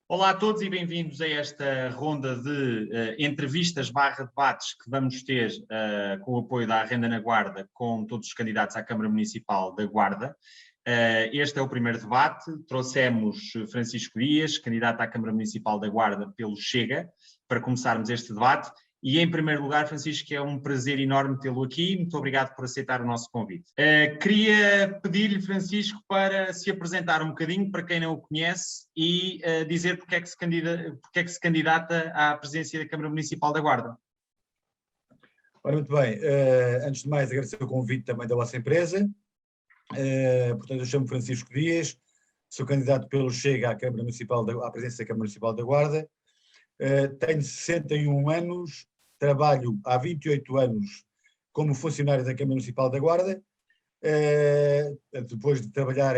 Olá a todos e bem-vindos a esta ronda de entrevistas/debates que vamos ter com o apoio da Arrenda na Guarda com todos os candidatos à Câmara Municipal da Guarda. Este é o primeiro debate. Trouxemos Francisco Dias, candidato à Câmara Municipal da Guarda pelo Chega, para começarmos este debate. E, em primeiro lugar, Francisco, é um prazer enorme tê-lo aqui. Muito obrigado por aceitar o nosso convite. Queria pedir-lhe, Francisco, para se apresentar um bocadinho, para quem não o conhece, e dizer porque é que se candidata à presidência da Câmara Municipal da Guarda. Ora, muito bem. Antes de mais, agradecer o convite também da vossa empresa. Portanto, eu chamo Francisco Dias, sou candidato pelo Chega à Câmara Municipal à presidência da Câmara Municipal da Guarda. Tenho 61 anos, trabalho há 28 anos como funcionário da Câmara Municipal da Guarda, depois de trabalhar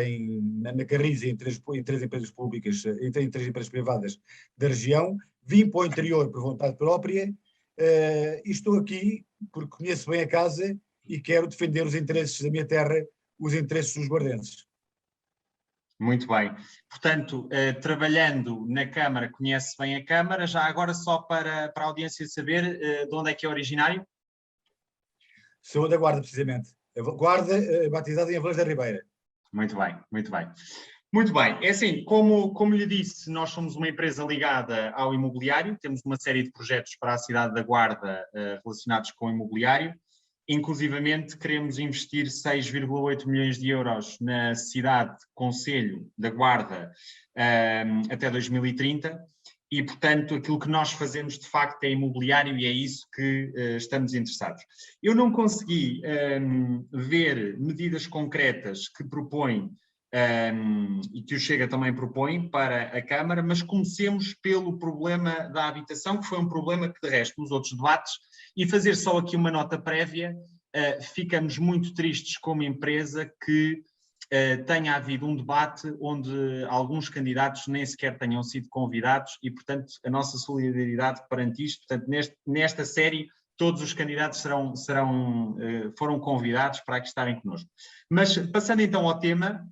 na Carris em três empresas públicas, em três empresas privadas da região. Vim para o interior por vontade própria e estou aqui porque conheço bem a casa e quero defender os interesses da minha terra, os interesses dos guardenses. Muito bem. Portanto, trabalhando na Câmara, conhece bem a Câmara. Já agora, só para a audiência saber, de onde é que é originário? Sou da Guarda, precisamente. Guarda, batizada em Avelange da Ribeira. Muito bem, muito bem. Muito bem. É assim, como lhe disse, nós somos uma empresa ligada ao imobiliário, temos uma série de projetos para a cidade da Guarda relacionados com o imobiliário. Inclusivamente, queremos investir 6,8 milhões de euros na cidade, concelho da Guarda, até 2030. E, portanto, aquilo que nós fazemos, de facto, é imobiliário e é isso que estamos interessados. Eu não consegui ver medidas concretas que propõem e que o Chega também propõe para a Câmara, mas comecemos pelo problema da habitação, que foi um problema que, de resto, nos outros debates, e fazer só aqui uma nota prévia, ficamos muito tristes como empresa que tenha havido um debate onde alguns candidatos nem sequer tenham sido convidados e, portanto, a nossa solidariedade perante isto. Portanto, nesta série, todos os candidatos foram convidados para aqui estarem connosco. Mas, passando então ao tema,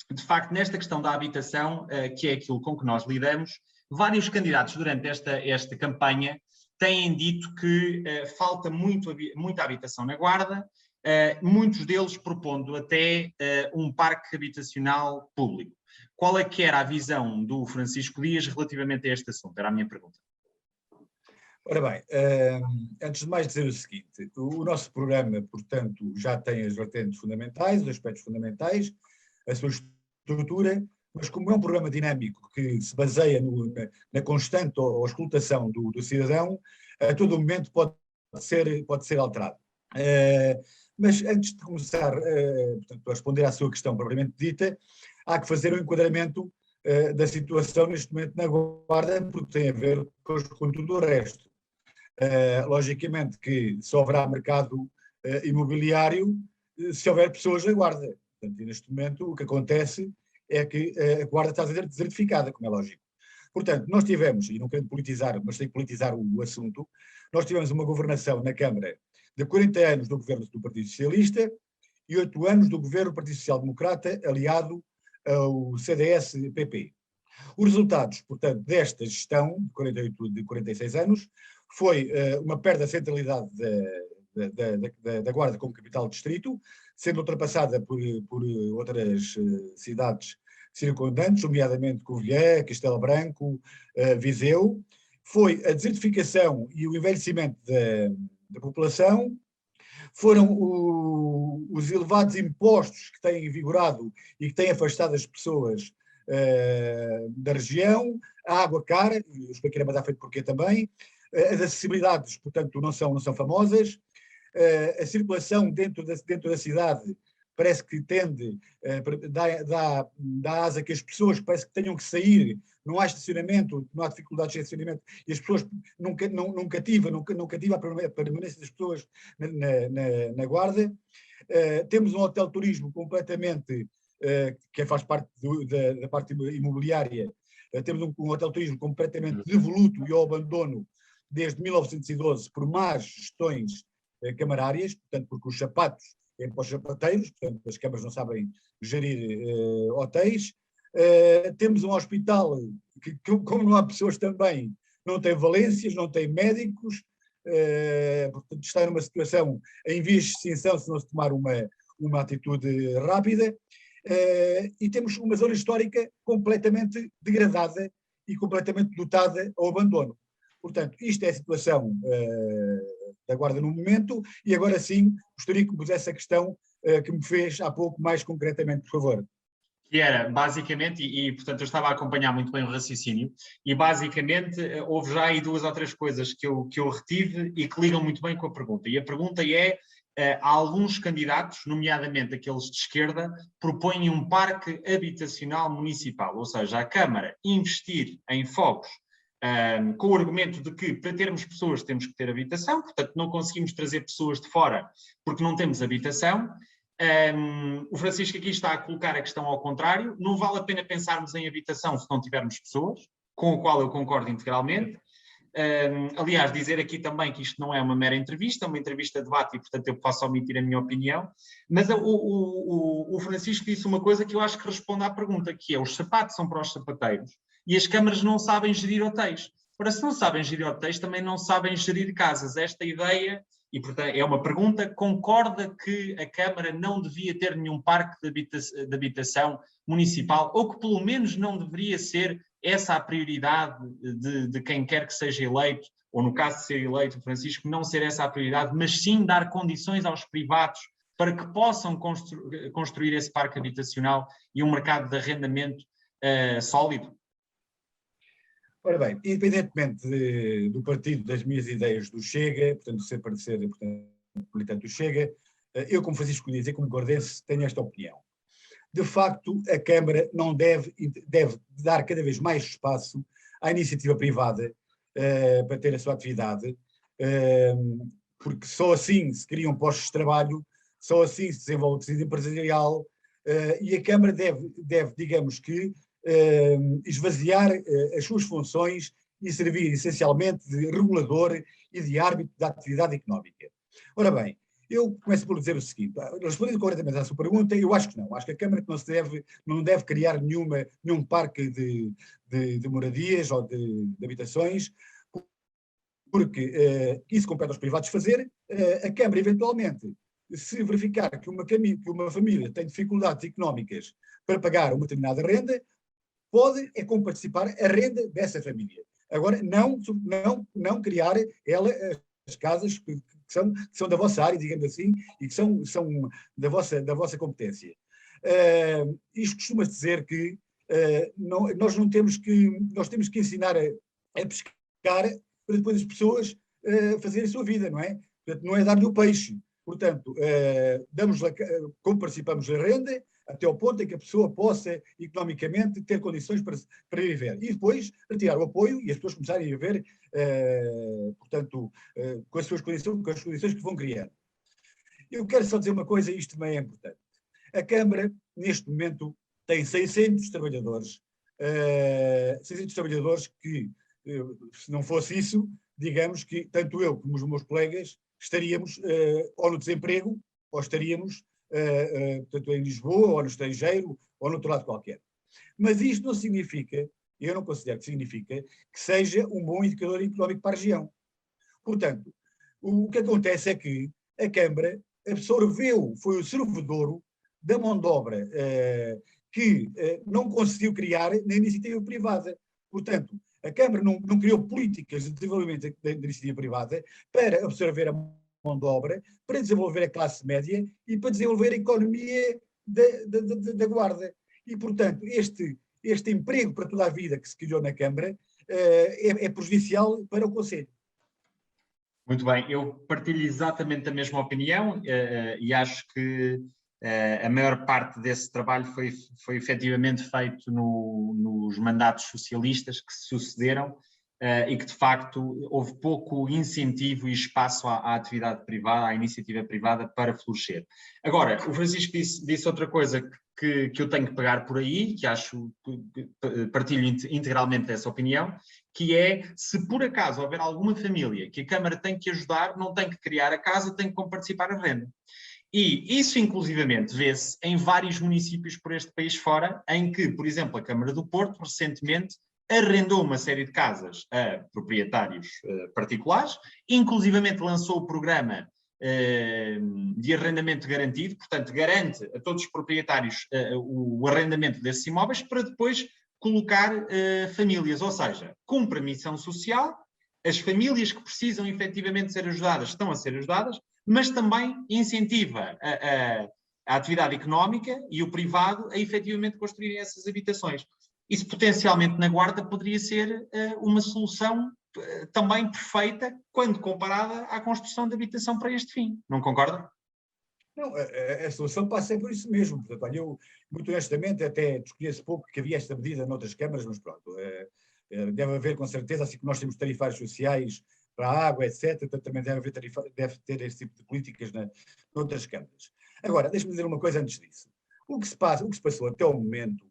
de facto, nesta questão da habitação, que é aquilo com que nós lidamos, vários candidatos durante esta campanha têm dito que falta muita habitação na Guarda, muitos deles propondo até um parque habitacional público. Qual é que era a visão do Francisco Dias relativamente a este assunto? Era a minha pergunta. Ora bem, antes de mais dizer o seguinte, o nosso programa, portanto, já tem as vertentes fundamentais, os aspectos fundamentais, a sua estrutura, mas como é um programa dinâmico que se baseia na constante auscultação do cidadão, a todo momento pode ser alterado. Mas antes de começar portanto, a responder à sua questão propriamente dita, há que fazer um enquadramento da situação neste momento na Guarda, porque tem a ver com tudo o resto. Logicamente que só haverá mercado imobiliário se houver pessoas na Guarda. Portanto, neste momento o que acontece é que a Guarda está desertificada, como é lógico. Portanto, nós tivemos, e não quero politizar, mas tem que politizar o assunto, nós tivemos uma governação na Câmara de 40 anos do governo do Partido Socialista e 8 anos do governo do Partido Social Democrata, aliado ao CDS-PP. Os resultados, portanto, desta gestão de 46 anos foi uma perda de centralidade da Guarda como capital distrito, sendo ultrapassada por outras cidades circundantes, nomeadamente Covilhã, Castelo Branco, Viseu. Foi a desertificação e o envelhecimento da população, foram os elevados impostos que têm vigorado e que têm afastado as pessoas da região, a água cara, eu expliquei mais à frente porquê também, as acessibilidades, portanto, não são famosas, a circulação dentro da cidade parece que tende, dá asa que as pessoas parece que tenham que sair, não há estacionamento, não há dificuldades de estacionamento, e as pessoas não cativa a permanência das pessoas na Guarda. Temos um hotel turismo completamente, que faz parte da parte imobiliária, temos um hotel turismo completamente devoluto e ao abandono desde 1912 por más gestões camarárias, portanto, porque os sapatos é para os sapateiros, portanto, as câmaras não sabem gerir hotéis. Temos um hospital que, como não há pessoas também, não tem valências, não tem médicos, portanto está numa situação em vias de extinção se não se tomar uma atitude rápida, e temos uma zona histórica completamente degradada e completamente dotada ao abandono. Portanto, isto é a situação da Guarda no momento, e agora sim gostaria que me pusesse a questão que me fez há pouco mais concretamente, por favor. Que era, basicamente, portanto eu estava a acompanhar muito bem o raciocínio, e basicamente houve já aí 2 ou 3 coisas que eu retive e que ligam muito bem com a pergunta. E a pergunta é, há alguns candidatos, nomeadamente aqueles de esquerda, propõem um parque habitacional municipal, ou seja, a Câmara investir em fogos, com o argumento de que para termos pessoas temos que ter habitação, portanto não conseguimos trazer pessoas de fora porque não temos habitação. O Francisco aqui está a colocar a questão ao contrário, não vale a pena pensarmos em habitação se não tivermos pessoas, com o qual eu concordo integralmente. Aliás, dizer aqui também que isto não é uma mera entrevista, é uma entrevista de debate e, portanto, eu posso omitir a minha opinião, mas o Francisco disse uma coisa que eu acho que responde à pergunta, que é: os sapatos são para os sapateiros e as câmaras não sabem gerir hotéis. Ora, se não sabem gerir hotéis, também não sabem gerir casas. Esta ideia, e portanto é uma pergunta, concorda que a Câmara não devia ter nenhum parque de habitação municipal, ou que pelo menos não deveria ser essa a prioridade de quem quer que seja eleito, ou no caso de ser eleito o Francisco, não ser essa a prioridade, mas sim dar condições aos privados para que possam construir esse parque habitacional e um mercado de arrendamento sólido? Ora bem, independentemente do partido, das minhas ideias do Chega, portanto, ser parecer, portanto, militante do Chega, eu, como Francisco dizer, como guardense, tenho esta opinião. De facto, a Câmara não deve dar cada vez mais espaço à iniciativa privada para ter a sua atividade, porque só assim se criam postos de trabalho, só assim se desenvolve o tecido empresarial, e a Câmara deve digamos que, esvaziar as suas funções e servir essencialmente de regulador e de árbitro da atividade económica. Ora bem, eu começo por dizer o seguinte: respondendo corretamente à sua pergunta, eu acho que não. Acho que a Câmara não deve criar nenhum parque de moradias ou de habitações, porque isso compete aos privados fazer. A Câmara, eventualmente, se verificar que uma família tem dificuldades económicas para pagar uma determinada renda, pode comparticipar a renda dessa família. Agora, não criar ela as casas que são da vossa área, digamos assim, e que são da vossa competência. Isto costuma-se dizer que nós temos que ensinar a pescar para depois as pessoas fazerem a sua vida, não é? Portanto, não é dar-lhe o peixe. Portanto, como participamos da renda, até ao ponto em que a pessoa possa, economicamente, ter condições para viver. E depois retirar o apoio e as pessoas começarem a viver, portanto, com as condições que vão criando. Eu quero só dizer uma coisa, e isto também é importante. A Câmara, neste momento, tem 600 trabalhadores. 600 trabalhadores que, se não fosse isso, digamos que tanto eu como os meus colegas estaríamos ou no desemprego, ou estaríamos portanto, em Lisboa, ou no estrangeiro, ou no outro lado qualquer. Mas isto não significa, eu não considero que significa, que seja um bom indicador económico para a região. Portanto, o que acontece é que a Câmara absorveu, foi o servidor da mão de obra que não conseguiu criar na iniciativa privada. Portanto, a Câmara não criou políticas de desenvolvimento da iniciativa privada para absorver a mão de obra, para desenvolver a classe média e para desenvolver a economia da Guarda. E, portanto, este emprego para toda a vida que se criou na Câmara é prejudicial para o Conselho. Muito bem, eu partilho exatamente a mesma opinião e acho que a maior parte desse trabalho foi efetivamente feito nos mandatos socialistas que se sucederam e que, de facto, houve pouco incentivo e espaço à atividade privada, à iniciativa privada para florescer. Agora, o Francisco disse outra coisa que eu tenho que pegar por aí, que acho que partilho integralmente dessa opinião, que é, se por acaso houver alguma família que a Câmara tem que ajudar, não tem que criar a casa, tem que comparticipar a renda. E isso, inclusivamente, vê-se em vários municípios por este país fora, em que, por exemplo, a Câmara do Porto, recentemente, arrendou uma série de casas a proprietários particulares, inclusivamente lançou o programa de arrendamento garantido, portanto, garante a todos os proprietários o arrendamento desses imóveis para depois colocar famílias, ou seja, cumpre a missão social, as famílias que precisam efetivamente ser ajudadas estão a ser ajudadas, mas também incentiva a atividade económica e o privado a efetivamente construírem essas habitações. Isso potencialmente na Guarda poderia ser uma solução também perfeita quando comparada à construção de habitação para este fim. Não concorda? Não, a solução passa por isso mesmo. Portanto, olha, eu, muito honestamente, até desconheço pouco que havia esta medida noutras câmaras, mas pronto, deve haver com certeza, assim que nós temos tarifários sociais para a água, etc., também deve ter esse tipo de políticas noutras câmaras. Agora, deixe-me dizer uma coisa antes disso. O que se passou até o momento,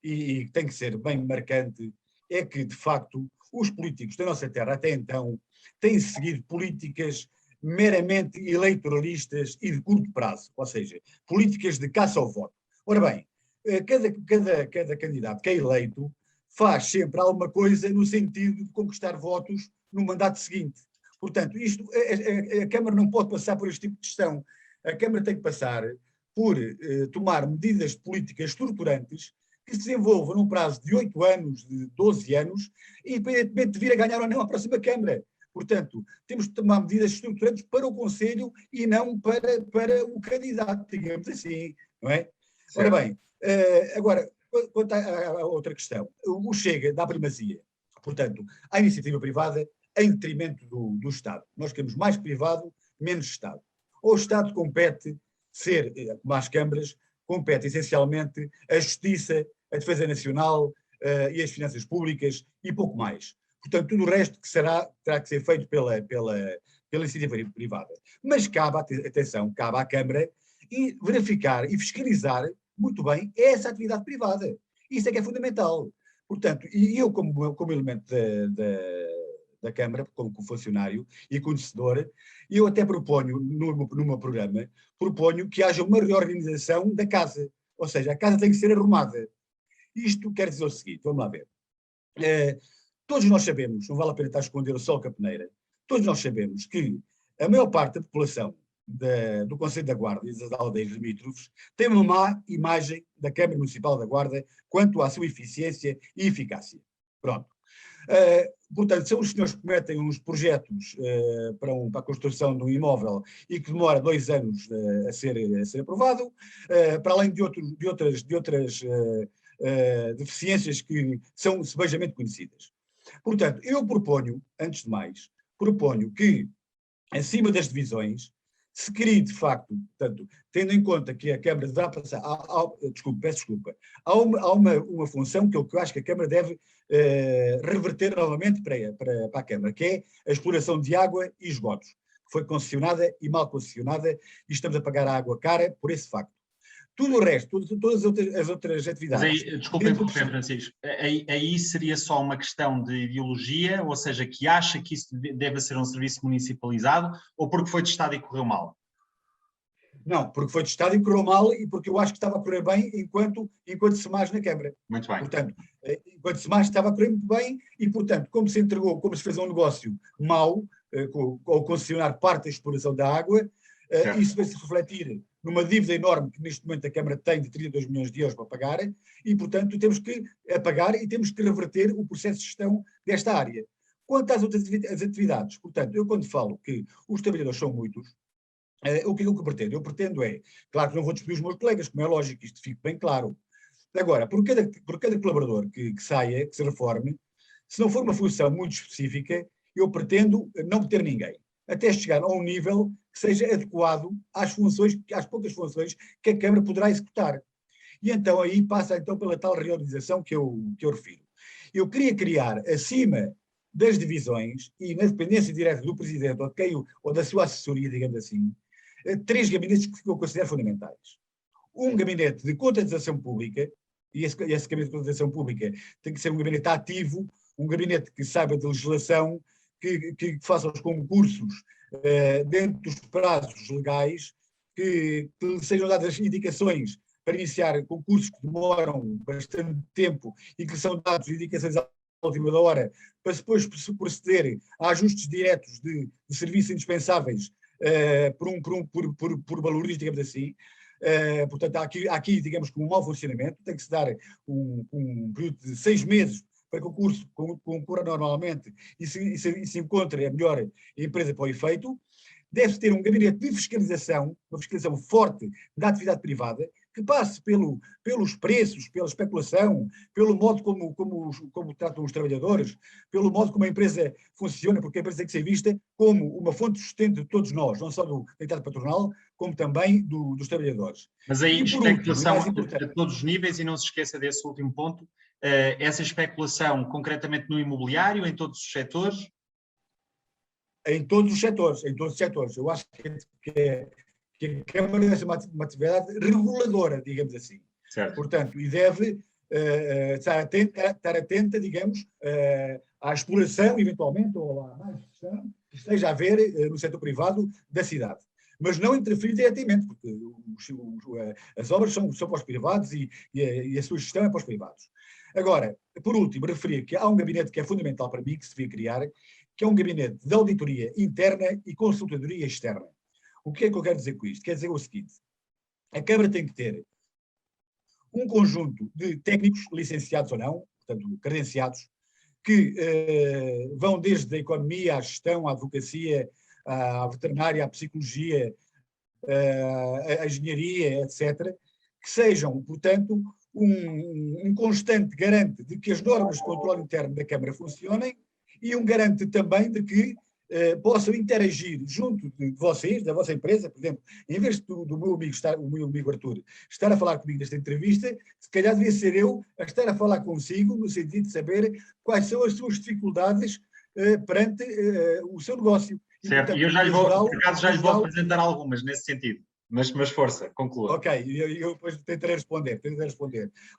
e tem que ser bem marcante, é que, de facto, os políticos da nossa terra, até então, têm seguido políticas meramente eleitoralistas e de curto prazo, ou seja, políticas de caça ao voto. Ora bem, cada candidato que é eleito faz sempre alguma coisa no sentido de conquistar votos no mandato seguinte. Portanto, a Câmara não pode passar por este tipo de gestão. A Câmara tem que passar por tomar medidas de políticas estruturantes que se desenvolvam num prazo de 8 anos, de 12 anos, independentemente de vir a ganhar ou não a próxima Câmara. Portanto, temos de tomar medidas estruturantes para o Conselho e não para o candidato, digamos assim, não é? Certo. Ora bem, agora, quanto à outra questão, o Chega dá primazia, portanto, à iniciativa privada em detrimento do Estado. Nós queremos mais privado, menos Estado. Ou o Estado compete ser, como as câmaras, compete essencialmente a Justiça, a Defesa Nacional e as Finanças Públicas e pouco mais. Portanto, tudo o resto que terá que ser feito pela iniciativa privada. Mas cabe, atenção, cabe à Câmara e verificar e fiscalizar muito bem essa atividade privada. Isso é que é fundamental. Portanto, e eu como elemento da Câmara, como funcionário e conhecedor, eu até proponho, no meu programa, proponho que haja uma reorganização da casa. Ou seja, a casa tem que ser arrumada. Isto quer dizer o seguinte, vamos lá ver. Todos nós sabemos, não vale a pena estar a esconder o sol com a peneira, todos nós sabemos que a maior parte da população do Conselho da Guarda e das aldeias limítrofes tem uma má imagem da Câmara Municipal da Guarda quanto à sua eficiência e eficácia. Pronto. Portanto, são os senhores que cometem uns projetos para a construção de um imóvel e que demora 2 anos a ser aprovado, para além de outras deficiências que são sebejamente conhecidas. Portanto, eu proponho, antes de mais, que, acima das divisões, se crie, de facto, portanto, tendo em conta que a Câmara deverá passar, peço desculpa, há uma função que eu acho que a Câmara deve reverter novamente para a Câmara, que é a exploração de água e esgotos, que foi concessionada e mal concessionada, e estamos a pagar a água cara por esse facto. Tudo o resto, todas as outras atividades... Mas aí, desculpe interromper, Francisco, aí seria só uma questão de ideologia, ou seja, que acha que isso deve ser um serviço municipalizado, ou porque foi testado e correu mal? Não, porque foi testado e correu mal e porque eu acho que estava a correr bem enquanto SEMAS na Câmara. Muito bem. Portanto, enquanto SEMAS estava a correr muito bem e, portanto, como se fez um negócio mau, ao concessionar parte da exploração da água, isso vai se refletir numa dívida enorme que neste momento a Câmara tem de 32 milhões de euros para pagar e, portanto, temos que pagar e temos que reverter o processo de gestão desta área. Quanto às outras atividades, portanto, eu quando falo que os trabalhadores são muitos, o que é que eu pretendo? Eu pretendo claro que não vou despedir os meus colegas, como é lógico, isto fique bem claro. Agora, por cada colaborador que saia, que se reforme, se não for uma função muito específica, eu pretendo não meter ninguém, até chegar a um nível que seja adequado às poucas funções que a Câmara poderá executar. E então aí passa pela tal reorganização que eu refiro. Eu queria criar, acima das divisões e na dependência direta do Presidente ou da sua assessoria, digamos assim, 3 gabinetes que eu considero fundamentais. Um gabinete de contratação pública, e esse gabinete de contratação pública tem que ser um gabinete ativo, um gabinete que saiba de legislação, que faça os concursos dentro dos prazos legais que lhe sejam dadas indicações para iniciar concursos que demoram bastante tempo e que são dados indicações à última da hora, para depois proceder a ajustes diretos de serviços indispensáveis por valores, digamos assim. Portanto, há aqui, digamos, um mau funcionamento, tem que se dar um período de 6 meses para que o curso concorra normalmente e se encontre a melhor empresa para o efeito. Deve-se ter um gabinete de fiscalização, uma fiscalização forte da atividade privada, que passe pelos preços, pela especulação, pelo modo como tratam os trabalhadores, pelo modo como a empresa funciona, porque a empresa tem que ser vista como uma fonte de sustento de todos nós, não só da entidade patronal, como também dos trabalhadores. Mas aí, E por especulação último, a todos os níveis, e não se esqueça desse último ponto, essa especulação concretamente no imobiliário, em todos os setores? Em todos os setores. Eu acho que a Câmara deve ser uma atividade reguladora, digamos assim. Certo. Portanto, e deve estar atenta, digamos, à exploração, eventualmente, ou à má gestão que esteja a haver no setor privado da cidade. Mas não interferir diretamente, porque as obras são para os privados e a sua gestão é para os privados. Agora, por último, referir que há um gabinete que é fundamental para mim, que se devia criar, que é um gabinete de auditoria interna e consultadoria externa. O que é que eu quero dizer com isto? Quer dizer o seguinte: a Câmara tem que ter um conjunto de técnicos, licenciados ou não, portanto, credenciados, que vão desde a economia, à gestão, à advocacia, à veterinária, à psicologia, à engenharia, etc., que sejam, portanto, um constante garante de que as normas de controle interno da Câmara funcionem e um garante também de que possam interagir junto de vocês, da vossa empresa. Por exemplo, em vez do meu amigo Arthur estar a falar comigo nesta entrevista, se calhar devia ser eu a estar a falar consigo, no sentido de saber quais são as suas dificuldades perante o seu negócio. Certo, e eu já lhe vou apresentar algumas nesse sentido. Mas força, conclua. Ok, eu depois tentarei responder.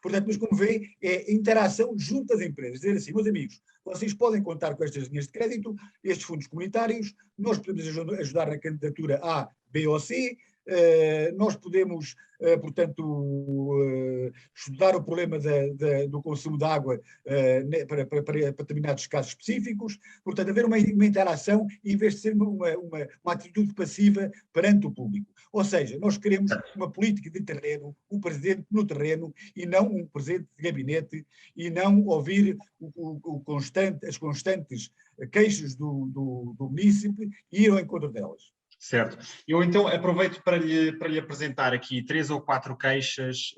Portanto, mas como vê, é interação junto às empresas. Dizer assim, meus amigos, vocês podem contar com estas linhas de crédito, estes fundos comunitários, nós podemos ajudar na candidatura A, B ou C, nós podemos, portanto, estudar o problema do consumo de água para determinados casos específicos. Portanto, haver uma interação em vez de ser uma atitude passiva perante o público. Ou seja, nós queremos uma política de terreno, um presidente no terreno e não um presidente de gabinete, e não ouvir as constantes queixas do munícipe e ir ao encontro delas. Certo. Eu então aproveito para lhe apresentar aqui 3 ou 4 queixas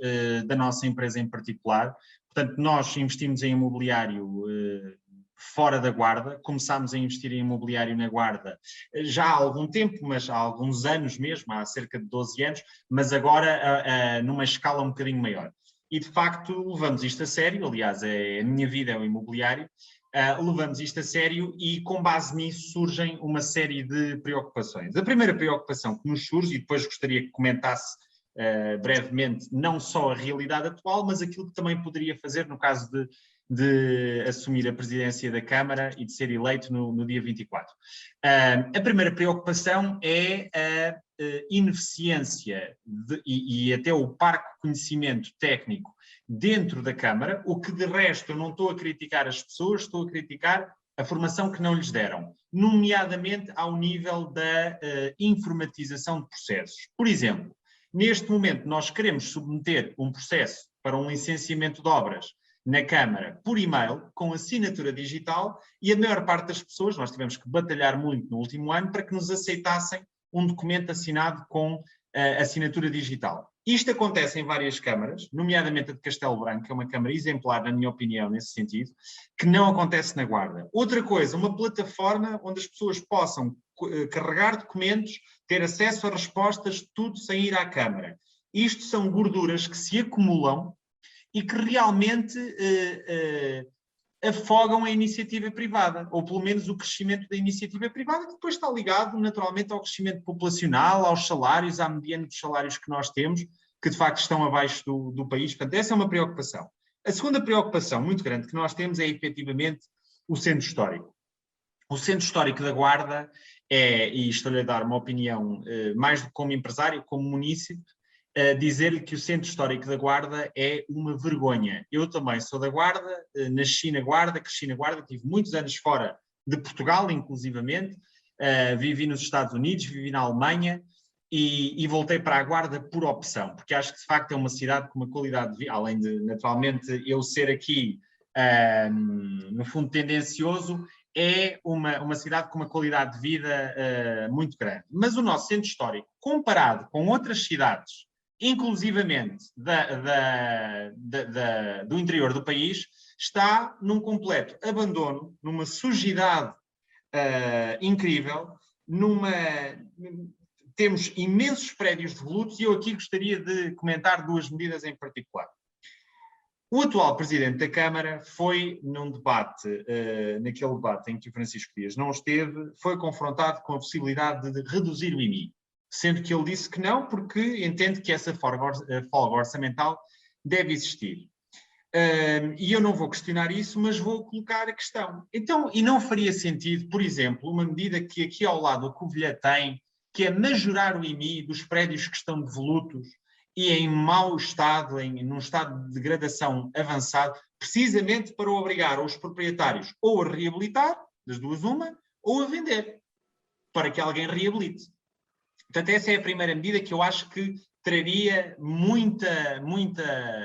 da nossa empresa em particular. Portanto, nós investimos em imobiliário fora da Guarda, começámos a investir em imobiliário na Guarda já há algum tempo, mas há alguns anos mesmo, há cerca de 12 anos, mas agora numa escala um bocadinho maior. E de facto levamos isto a sério, aliás, a minha vida é o imobiliário, levamos isto a sério e com base nisso surgem uma série de preocupações. A primeira preocupação que nos surge, e depois gostaria que comentasse brevemente não só a realidade atual, mas aquilo que também poderia fazer no caso de assumir a presidência da Câmara e de ser eleito no dia 24. A primeira preocupação é a ineficiência e até o parco de conhecimento técnico dentro da Câmara, o que de resto eu não estou a criticar as pessoas, estou a criticar a formação que não lhes deram, nomeadamente ao nível da informatização de processos. Por exemplo, neste momento nós queremos submeter um processo para um licenciamento de obras na Câmara por e-mail, com assinatura digital, e a maior parte das pessoas, nós tivemos que batalhar muito no último ano para que nos aceitassem um documento assinado com assinatura digital. Isto acontece em várias câmaras, nomeadamente a de Castelo Branco, que é uma câmara exemplar, na minha opinião, nesse sentido, que não acontece na Guarda. Outra coisa, uma plataforma onde as pessoas possam carregar documentos, ter acesso a respostas, tudo sem ir à Câmara. Isto são gorduras que se acumulam e que realmente afogam a iniciativa privada, ou pelo menos o crescimento da iniciativa privada, que depois está ligado naturalmente ao crescimento populacional, aos salários, à mediana dos salários que nós temos, que de facto estão abaixo do país. Portanto, essa é uma preocupação. A segunda preocupação muito grande que nós temos é efetivamente o centro histórico. O Centro Histórico da Guarda e estou-lhe a dar uma opinião mais como empresário, como munícipe, dizer-lhe que o Centro Histórico da Guarda é uma vergonha. Eu também sou da Guarda, nasci na Guarda, cresci na Guarda, tive muitos anos fora de Portugal, inclusivamente, vivi nos Estados Unidos, vivi na Alemanha e voltei para a Guarda por opção, porque acho que de facto é uma cidade com uma qualidade de vida, além de naturalmente eu ser aqui, no fundo, tendencioso, é uma cidade com uma qualidade de vida muito grande. Mas o nosso centro histórico, comparado com outras cidades, inclusivamente do interior do país, está num completo abandono, numa sujidade incrível, temos imensos prédios devolutos e eu aqui gostaria de comentar duas medidas em particular. O atual Presidente da Câmara foi num debate, naquele debate em que o Francisco Dias não esteve, foi confrontado com a possibilidade de reduzir o IMI, sendo que ele disse que não, porque entende que essa folga orçamental deve existir. E eu não vou questionar isso, mas vou colocar a questão. Então, e não faria sentido, por exemplo, uma medida que aqui ao lado a Covilhã tem, que é majorar o IMI dos prédios que estão devolutos e em mau estado, num estado de degradação avançado, precisamente para obrigar os proprietários ou a reabilitar, das duas uma, ou a vender, para que alguém reabilite. Portanto, essa é a primeira medida que eu acho que traria muita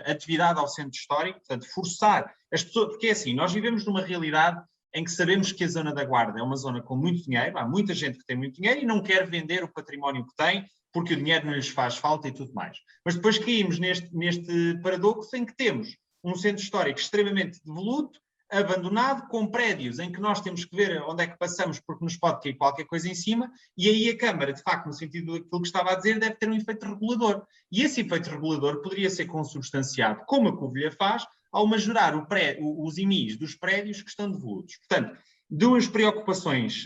atividade ao centro histórico, portanto, forçar as pessoas, porque é assim, nós vivemos numa realidade em que sabemos que a zona da Guarda é uma zona com muito dinheiro, há muita gente que tem muito dinheiro e não quer vender o património que tem, porque o dinheiro não lhes faz falta e tudo mais. Mas depois caímos neste paradoxo em que temos um centro histórico extremamente devoluto, abandonado, com prédios em que nós temos que ver onde é que passamos porque nos pode cair qualquer coisa em cima, e aí a Câmara, de facto, no sentido daquilo que estava a dizer, deve ter um efeito regulador. E esse efeito regulador poderia ser consubstanciado, como a Covilhã faz, ao majorar os IMIs dos prédios que estão devolutos. Portanto, duas preocupações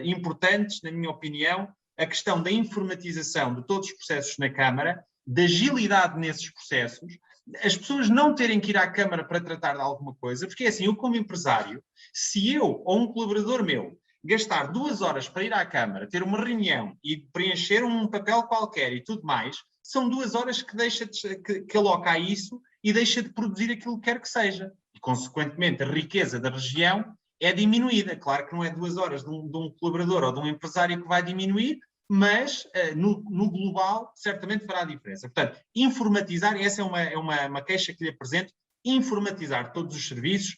importantes, na minha opinião: a questão da informatização de todos os processos na Câmara, da agilidade nesses processos, as pessoas não terem que ir à Câmara para tratar de alguma coisa, porque é assim, eu como empresário, se eu ou um colaborador meu gastar 2 horas para ir à Câmara, ter uma reunião e preencher um papel qualquer e tudo mais, são 2 horas que aloca a isso e deixa de produzir aquilo que quer que seja. E, consequentemente, a riqueza da região é diminuída. Claro que não é 2 horas de um colaborador ou de um empresário que vai diminuir, mas no global certamente fará a diferença. Portanto, informatizar, e essa é uma queixa que lhe apresento, informatizar todos os serviços.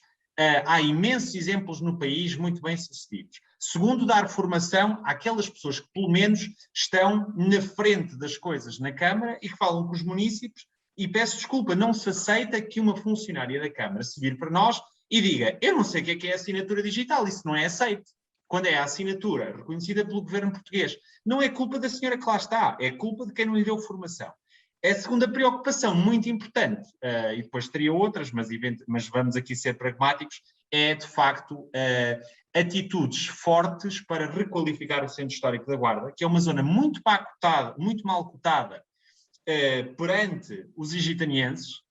Há imensos exemplos no país muito bem sucedidos. Segundo, dar formação àquelas pessoas que pelo menos estão na frente das coisas na Câmara e que falam com os munícipes, e peço desculpa, não se aceita que uma funcionária da Câmara se vire para nós e diga: eu não sei o que é assinatura digital, isso não é aceito. Quando é a assinatura reconhecida pelo governo português. Não é culpa da senhora que lá está, é culpa de quem não lhe deu formação. A segunda preocupação, muito importante, e depois teria outras, mas vamos aqui ser pragmáticos, é de facto atitudes fortes para requalificar o Centro Histórico da Guarda, que é uma zona muito mal cotada perante os egitanienses,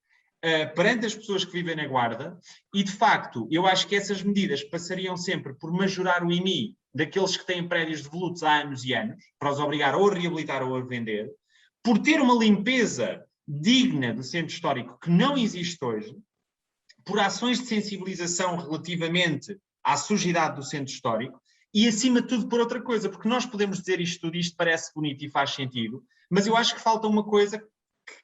perante as pessoas que vivem na Guarda, e de facto eu acho que essas medidas passariam sempre por majorar o IMI daqueles que têm prédios devolutos há anos e anos, para os obrigar ou a reabilitar ou a vender, por ter uma limpeza digna do centro histórico que não existe hoje, por ações de sensibilização relativamente à sujidade do centro histórico e, acima de tudo, por outra coisa, porque nós podemos dizer isto tudo, isto parece bonito e faz sentido, mas eu acho que falta uma coisa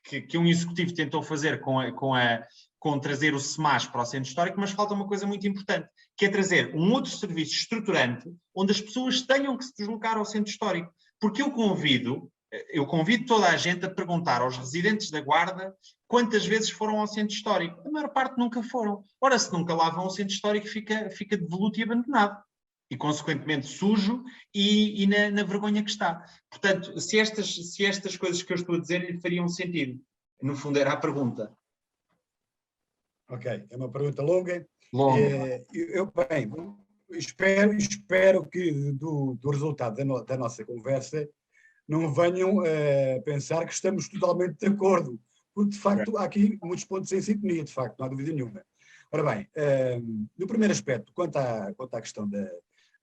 que um executivo tentou fazer com trazer o SEMAS para o centro histórico, mas falta uma coisa muito importante, que é trazer um outro serviço estruturante onde as pessoas tenham que se deslocar ao centro histórico. Porque eu convido toda a gente a perguntar aos residentes da Guarda quantas vezes foram ao centro histórico. A maior parte nunca foram. Ora, se nunca lá vão, o centro histórico fica devoluto e abandonado. E, consequentemente, sujo e na vergonha que está. Portanto, se estas coisas que eu estou a dizer lhe fariam sentido. No fundo, era a pergunta. Ok, é uma pergunta longa. Longa. Espero que do resultado da nossa conversa não venham a pensar que estamos totalmente de acordo, porque, de facto, há aqui muitos pontos em sintonia, de facto, não há dúvida nenhuma. Ora bem, no primeiro aspecto, quanto à questão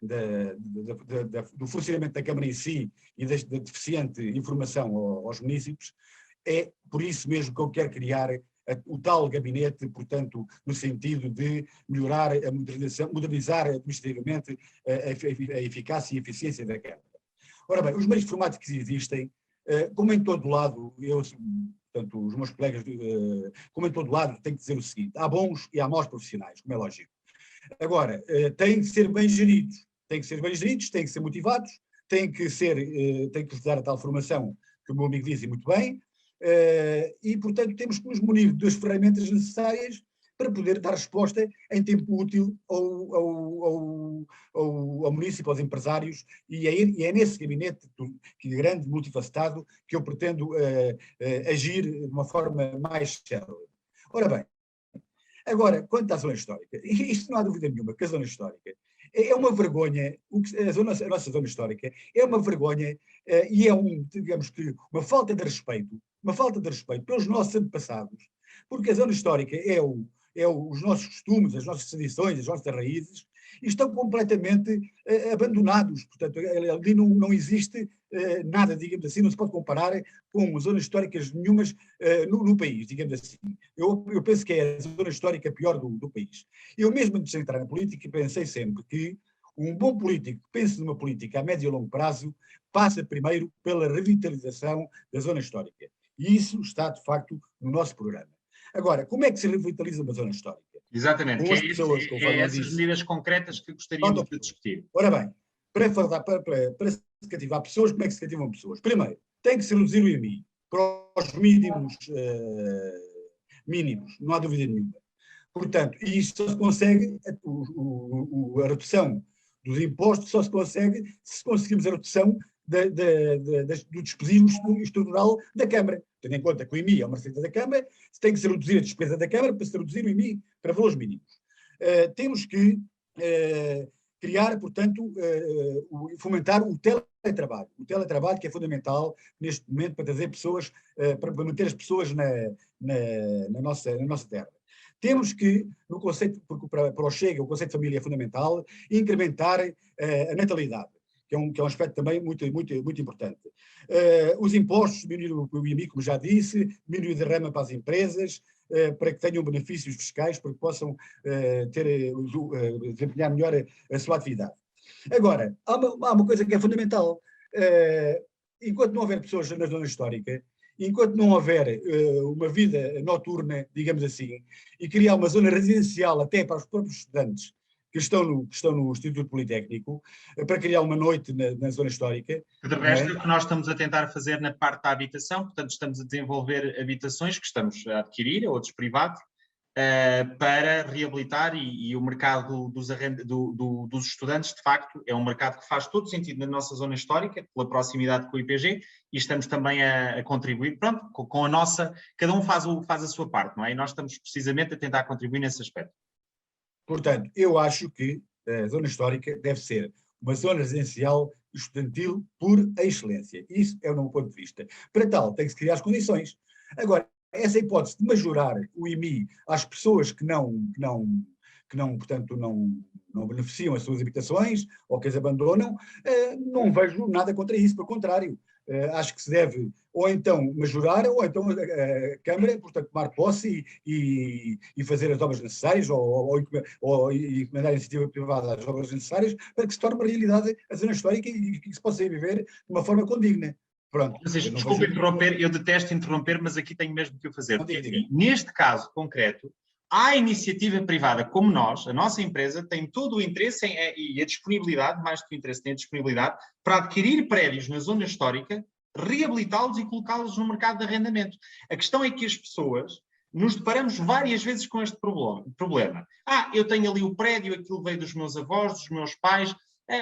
do funcionamento da Câmara em si e da deficiente informação aos munícipes, é por isso mesmo que eu quero criar o tal gabinete, portanto, no sentido de melhorar modernizar administrativamente a eficácia e a eficiência da Câmara. Ora bem, os meios informáticos existem, como em todo lado, portanto, os meus colegas, como em todo lado, tenho que dizer o seguinte: há bons e há maus profissionais, como é lógico. Agora, têm que ser bem geridos, têm que ser motivados, têm que lhes dar a tal formação que o meu amigo disse muito bem, e, portanto, temos que nos munir das ferramentas necessárias para poder dar resposta em tempo útil ao município, aos empresários, e é nesse gabinete grande, multifacetado, que eu pretendo agir de uma forma mais célere. Ora bem, agora, quanto à zona histórica, isto não há dúvida nenhuma, que a zona histórica é uma vergonha, a nossa zona histórica é uma vergonha, e é digamos que, uma falta de respeito pelos nossos antepassados, porque a zona histórica é os nossos costumes, as nossas tradições, as nossas raízes, e estão completamente abandonados. Portanto, ali não existe nada, digamos assim, não se pode comparar com zonas históricas nenhumas no país, digamos assim. Eu penso que é a zona histórica pior do país. Eu mesmo, antes de entrar na política, pensei sempre que um bom político que pense numa política a médio e longo prazo passa primeiro pela revitalização da zona histórica. E isso está, de facto, no nosso programa. Agora, como é que se revitaliza uma zona histórica? Exatamente, Com as pessoas, conforme eu essas disse. medidas concretas que gostaríamos de discutir. Ora bem, para se cativar pessoas, como é que se cativam pessoas? Primeiro, tem que se reduzir o IMI para os mínimos, não há dúvida nenhuma. Portanto, e isto só se consegue, a redução dos impostos só se consegue se conseguirmos a redução do despesismo estrutural da Câmara. Tendo em conta que o IMI é uma receita da Câmara, tem que se reduzir a despesa da Câmara para se reduzir o IMI para valores mínimos. Temos que criar, portanto, fomentar o teletrabalho. O teletrabalho que é fundamental neste momento para trazer pessoas, para manter as pessoas na nossa terra. Temos que, no conceito, porque para o Chega, o conceito de família é fundamental, incrementar a natalidade, que é um aspecto também muito importante. Os impostos, diminuir o IMI, como já disse, diminuir a derrama para as empresas, para que tenham benefícios fiscais, para que possam desempenhar melhor a sua atividade. Agora, há uma coisa que é fundamental. Enquanto não houver pessoas na zona histórica, enquanto não houver uma vida noturna, digamos assim, e criar uma zona residencial até para os próprios estudantes que estão no Instituto Politécnico, para criar uma noite na zona histórica. De resto, é o que nós estamos a tentar fazer na parte da habitação, portanto, estamos a desenvolver habitações que estamos a adquirir a outros privados, para reabilitar, e o mercado dos estudantes, de facto, é um mercado que faz todo sentido na nossa zona histórica, pela proximidade com o IPG, e estamos também a contribuir, pronto, com a nossa, cada um faz a sua parte, não é? E nós estamos precisamente a tentar contribuir nesse aspecto. Portanto, eu acho que a zona histórica deve ser uma zona residencial estudantil por excelência. Isso é o meu ponto de vista. Para tal, tem que se criar as condições. Agora, essa hipótese de majorar o IMI às pessoas que portanto, não beneficiam as suas habitações ou que as abandonam, não vejo nada contra isso, pelo contrário. Acho que se deve ou então majorar, ou então a Câmara, portanto, tomar posse e fazer as obras necessárias, ou encomendar a iniciativa privada as obras necessárias, para que se torne uma realidade a zona histórica e que se possa viver de uma forma condigna. Pronto. Desculpa interromper, eu detesto interromper, mas aqui tenho mesmo que o fazer. Porque, assim, neste caso concreto, a iniciativa privada, como nós, a nossa empresa, tem todo o interesse e a disponibilidade, mais do que o interesse, tem a disponibilidade para adquirir prédios na zona histórica, reabilitá-los e colocá-los no mercado de arrendamento. A questão é que as pessoas, nos deparamos várias vezes com este problema. Eu tenho ali o prédio, aquilo veio dos meus avós, dos meus pais,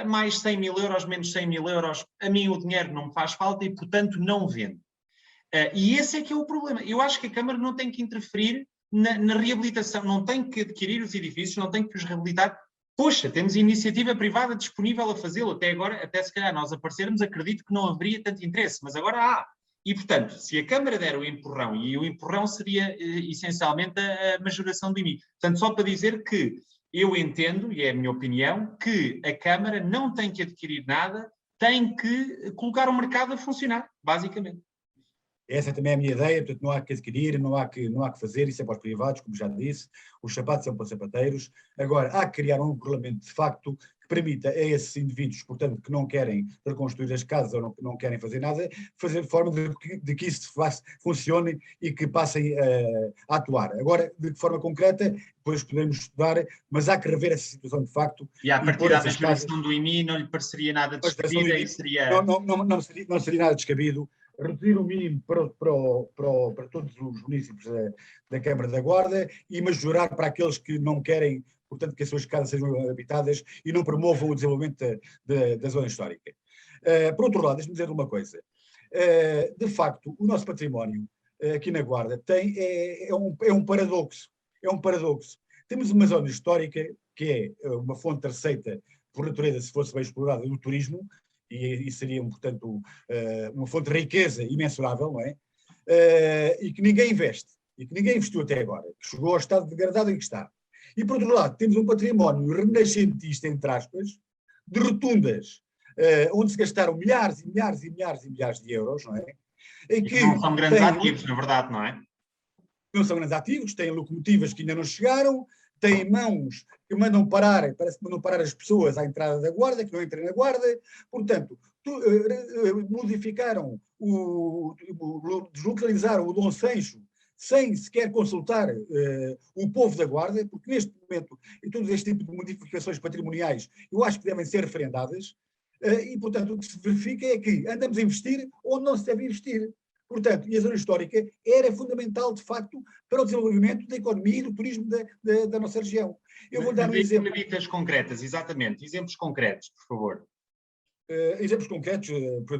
mais 100 mil euros, menos 100 mil euros, a mim o dinheiro não me faz falta e, portanto, não vendo. E esse é que é o problema. Eu acho que a Câmara não tem que interferir na reabilitação, não tem que adquirir os edifícios, não tem que os reabilitar. Poxa, temos iniciativa privada disponível a fazê-lo. Até agora, até se calhar nós aparecermos, acredito que não haveria tanto interesse, mas agora há. E, portanto, se a Câmara der o empurrão, e o empurrão seria essencialmente a majoração do IMI. Portanto, só para dizer que Eu entendo, e é a minha opinião, que a Câmara não tem que adquirir nada, tem que colocar o mercado a funcionar, basicamente. Essa também é a minha ideia, portanto não há que adquirir, não há que fazer, isso é para os privados, como já disse, os sapatos são para os sapateiros. Agora, há que criar um regulamento de facto que permita a esses indivíduos, portanto, que não querem reconstruir as casas ou não querem fazer nada, fazer de forma de que isso funcione e que passem a atuar. Agora, de forma concreta, depois podemos estudar, mas há que rever essa situação de facto E a e partir pôr da essas casas... majoração do IMI não lhe pareceria nada A geração do descabida e IMI seria... não seria nada descabido reduzir o mínimo para todos os municípios da Câmara da Guarda e majorar para aqueles que não querem, portanto, que as suas casas sejam habitadas e não promovam o desenvolvimento da zona histórica. Por outro lado, deixe-me dizer uma coisa. De facto, o nosso património aqui na Guarda é um paradoxo. É um paradoxo. Temos uma zona histórica que é uma fonte de receita por natureza, se fosse bem explorada, do turismo, e seria, portanto, uma fonte de riqueza imensurável, não é? E que ninguém investe, e que ninguém investiu até agora, que chegou ao estado degradado em que está. E, por outro lado, temos um património renascentista, entre aspas, de rotundas, onde se gastaram milhares e milhares e milhares e milhares de euros, não é? Em E que não que são grandes ativos, na verdade, não é? não são grandes ativos, têm locomotivas que ainda não chegaram, têm mãos que mandam parar, parece que mandam parar as pessoas à entrada da Guarda, que não entrem na Guarda, portanto, modificaram, deslocalizaram o Dom Sancho sem sequer consultar o povo da Guarda, porque neste momento, e todo este tipo de modificações patrimoniais, eu acho que devem ser referendadas, e portanto o que se verifica é que andamos a investir onde não se deve investir. Portanto, e a zona histórica era fundamental, de facto, para o desenvolvimento da economia e do turismo da nossa região. Eu vou dar um exemplo. Medidas concretas, exatamente. Exemplos concretos, por favor. Exemplos concretos,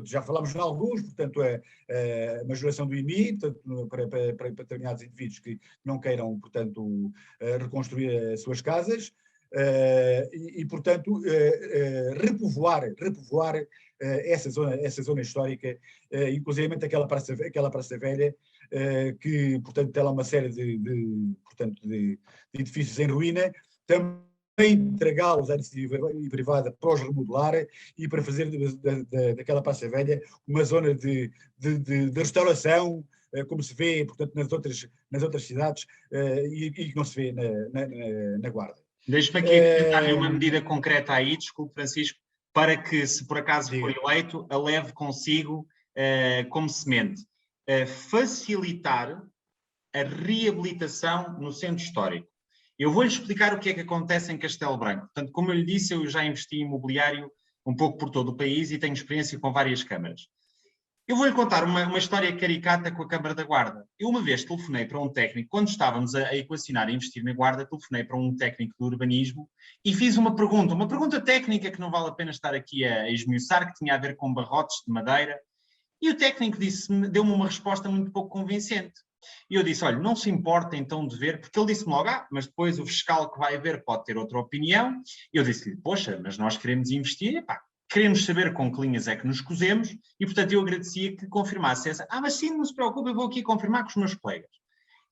já falámos em alguns, portanto, a majoração do IMI, portanto, para determinados indivíduos que não queiram, portanto, reconstruir as suas casas, portanto, repovoar essa zona histórica, inclusive aquela Praça Velha, que, portanto, tem lá uma série de edifícios em ruína, também entregá-los à iniciativa privada para os remodelar e para fazer daquela Praça Velha uma zona de restauração, como se vê, portanto, nas outras cidades e que não se vê na Guarda. Deixe-me aqui acrescentar-lhe uma medida concreta aí, desculpe, Francisco, para que, se por acaso for eleito, a leve consigo como semente. Facilitar a reabilitação no centro histórico. Eu vou-lhe explicar o que é que acontece em Castelo Branco. Portanto, como eu lhe disse, eu já investi em imobiliário um pouco por todo o país e tenho experiência com várias câmaras. Eu vou-lhe contar uma história caricata com a Câmara da Guarda. Eu uma vez telefonei para um técnico, quando estávamos a equacionar a investir na Guarda, telefonei para um técnico do urbanismo e fiz uma pergunta técnica que não vale a pena estar aqui a esmiuçar, que tinha a ver com barrotes de madeira, e o técnico deu-me uma resposta muito pouco convincente. E eu disse, olha, não se importa então de ver, porque ele disse-me logo, mas depois o fiscal que vai ver pode ter outra opinião. E eu disse-lhe, poxa, mas nós queremos investir, epá, queremos saber com que linhas é que nos cozemos, e portanto eu agradecia que confirmasse essa. Mas sim, não se preocupe, eu vou aqui confirmar com os meus colegas.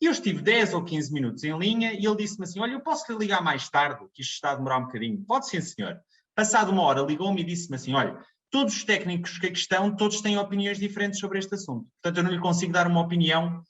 E eu estive 10 ou 15 minutos em linha e ele disse-me assim, olha, eu posso lhe ligar mais tarde, que isto está a demorar um bocadinho. Pode sim, senhor. Passado uma hora ligou-me e disse-me assim, olha, todos os técnicos que aqui estão, todos têm opiniões diferentes sobre este assunto. Portanto, eu não lhe consigo dar uma opinião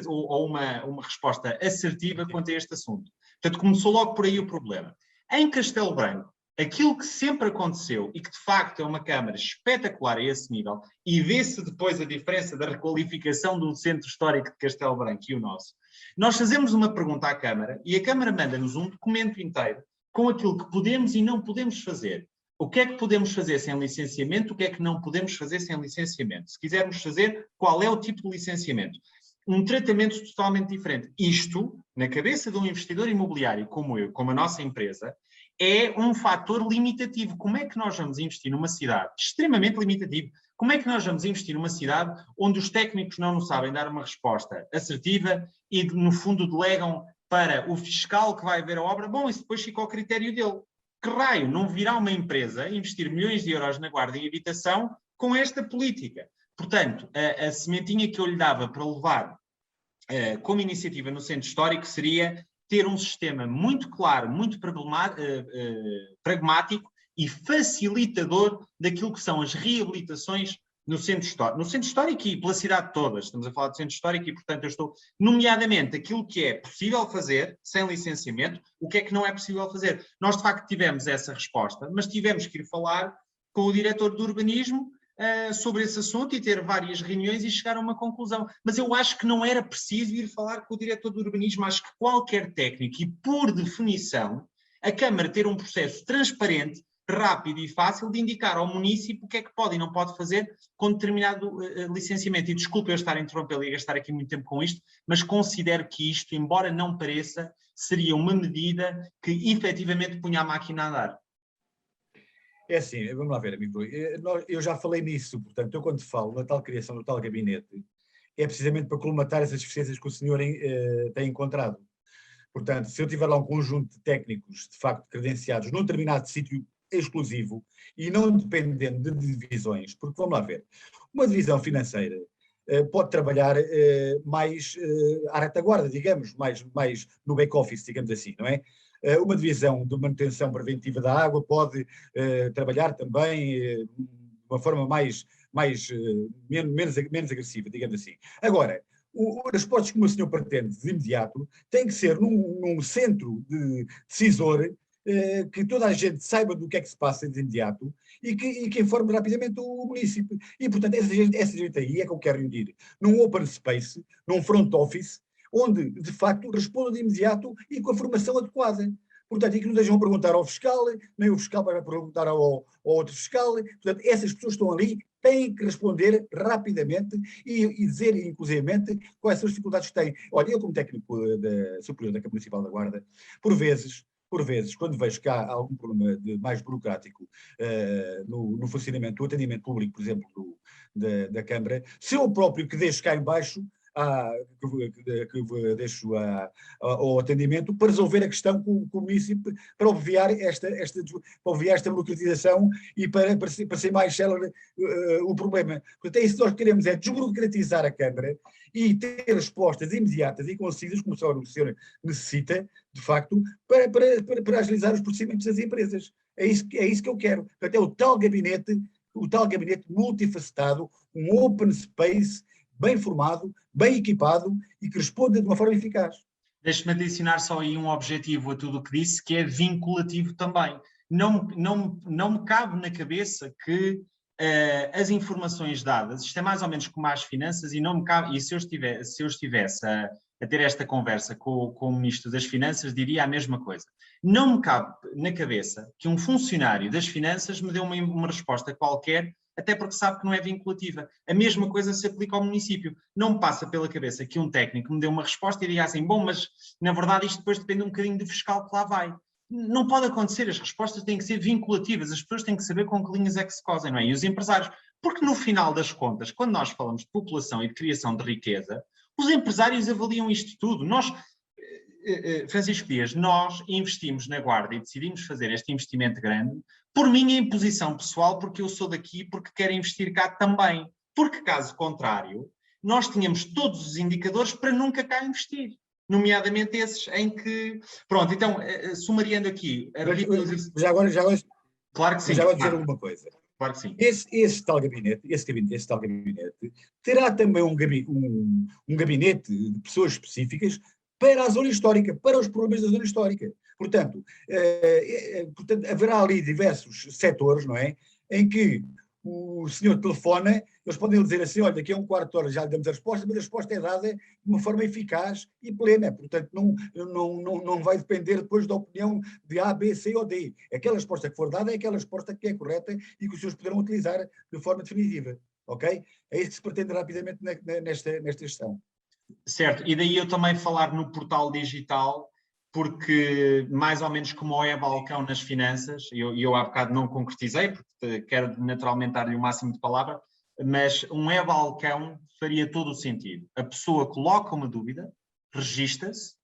ou uma resposta assertiva quanto a este assunto. Portanto, começou logo por aí o problema. Em Castelo Branco, aquilo que sempre aconteceu e que de facto é uma Câmara espetacular a esse nível, e vê-se depois a diferença da requalificação do Centro Histórico de Castelo Branco e o nosso, nós fazemos uma pergunta à Câmara e a Câmara manda-nos um documento inteiro com aquilo que podemos e não podemos fazer. O que é que podemos fazer sem licenciamento? O que é que não podemos fazer sem licenciamento? Se quisermos fazer, qual é o tipo de licenciamento? Um tratamento totalmente diferente. Isto, na cabeça de um investidor imobiliário como eu, como a nossa empresa, é um fator limitativo. Como é que nós vamos investir numa cidade extremamente limitativo? Como é que nós vamos investir numa cidade onde os técnicos não nos sabem dar uma resposta assertiva e, no fundo, delegam para o fiscal que vai ver a obra? Bom, isso depois fica ao critério dele. Que raio não virá uma empresa investir milhões de euros na guarda e habitação com esta política? Portanto, a sementinha que eu lhe dava para levar como iniciativa no centro histórico seria ter um sistema muito claro, muito pragmático e facilitador daquilo que são as reabilitações no centro histórico. No centro histórico e pela cidade toda, estamos a falar de centro histórico e, portanto, eu estou, nomeadamente, aquilo que é possível fazer sem licenciamento, o que é que não é possível fazer. Nós, de facto, tivemos essa resposta, mas tivemos que ir falar com o diretor de urbanismo sobre esse assunto e ter várias reuniões e chegar a uma conclusão. Mas eu acho que não era preciso ir falar com o diretor de urbanismo, acho que qualquer técnico, e por definição, a Câmara ter um processo transparente, rápido e fácil de indicar ao município o que é que pode e não pode fazer com determinado licenciamento. E desculpe eu estar a interromper e gastar aqui muito tempo com isto, mas considero que isto, embora não pareça, seria uma medida que efetivamente punha a máquina a andar. É assim, vamos lá ver, amigo. Eu já falei nisso, portanto, eu quando falo na tal criação do tal gabinete, é precisamente para colmatar essas deficiências que o senhor tem encontrado. Portanto, se eu tiver lá um conjunto de técnicos, de facto, credenciados num determinado sítio exclusivo e não dependendo de divisões, porque vamos lá ver, uma divisão financeira pode trabalhar mais à retaguarda, digamos, mais no back-office, digamos assim, não é? Uma divisão de manutenção preventiva da água pode trabalhar também de uma forma menos agressiva, digamos assim. Agora, as postos que o senhor pretende de imediato tem que ser num centro decisor que toda a gente saiba do que é que se passa de imediato e que informe rapidamente o município. E, portanto, essa gente aí é que eu quero reunir num open space, num front office, onde, de facto, responda de imediato e com a formação adequada. Portanto, e que não deixam a perguntar ao fiscal, nem o fiscal vai perguntar ao outro fiscal. Portanto, essas pessoas que estão ali têm que responder rapidamente e dizer, inclusivamente, quais são as dificuldades que têm. Olha, eu como técnico superior da Câmara Municipal da Guarda, por vezes, quando vejo que há algum problema mais burocrático no funcionamento do atendimento público, por exemplo, da Câmara, se eu próprio que deixo cá em baixo, que deixo ao atendimento para resolver a questão com o município, para obviar esta burocratização e para ser mais célere o problema. Portanto, é isso que nós queremos, é desburocratizar a Câmara e ter respostas imediatas e concisas, como o senhor necessita, de facto, para agilizar os procedimentos das empresas. É isso que eu quero. Portanto, é o tal gabinete multifacetado, um open space, bem formado, bem equipado e que responda de uma forma eficaz. Deixe-me adicionar só aí um objetivo a tudo o que disse, que é vinculativo também. Não me cabe na cabeça que as informações dadas, isto é mais ou menos como as finanças, e não me cabe, e se eu estivesse a ter esta conversa com o Ministro das Finanças, diria a mesma coisa. Não me cabe na cabeça que um funcionário das finanças me dê uma resposta qualquer, até porque sabe que não é vinculativa. A mesma coisa se aplica ao município. Não me passa pela cabeça que um técnico me dê uma resposta e diga assim, bom, mas na verdade isto depois depende um bocadinho do fiscal que lá vai. Não pode acontecer, as respostas têm que ser vinculativas, as pessoas têm que saber com que linhas é que se cosem, não é? E os empresários, porque no final das contas, quando nós falamos de população e de criação de riqueza, os empresários avaliam isto tudo. Nós, Francisco Dias, nós investimos na Guarda e decidimos fazer este investimento grande por minha imposição pessoal, porque eu sou daqui, porque quero investir cá também. Porque, caso contrário, nós tínhamos todos os indicadores para nunca cá investir. Nomeadamente esses em que... Pronto, então, sumariando aqui... Já agora... Claro que sim. Já vou dizer alguma coisa. Claro que sim. Esse tal gabinete terá também um gabinete de pessoas específicas para a zona histórica, para os problemas da zona histórica. Portanto, haverá ali diversos setores, não é? Em que o senhor telefona, eles podem dizer assim, olha, daqui a um quarto de hora já lhe damos a resposta, mas a resposta é dada de uma forma eficaz e plena, portanto não vai depender depois da opinião de A, B, C ou D. Aquela resposta que for dada é aquela resposta que é correta e que os senhores poderão utilizar de forma definitiva, ok? É isso que se pretende rapidamente nesta gestão. Certo, e daí eu também falar no portal digital, porque mais ou menos como o e-balcão nas finanças, eu há bocado não concretizei, porque quero naturalmente dar-lhe o máximo de palavra, mas um e-balcão faria todo o sentido. A pessoa coloca uma dúvida, registra-se,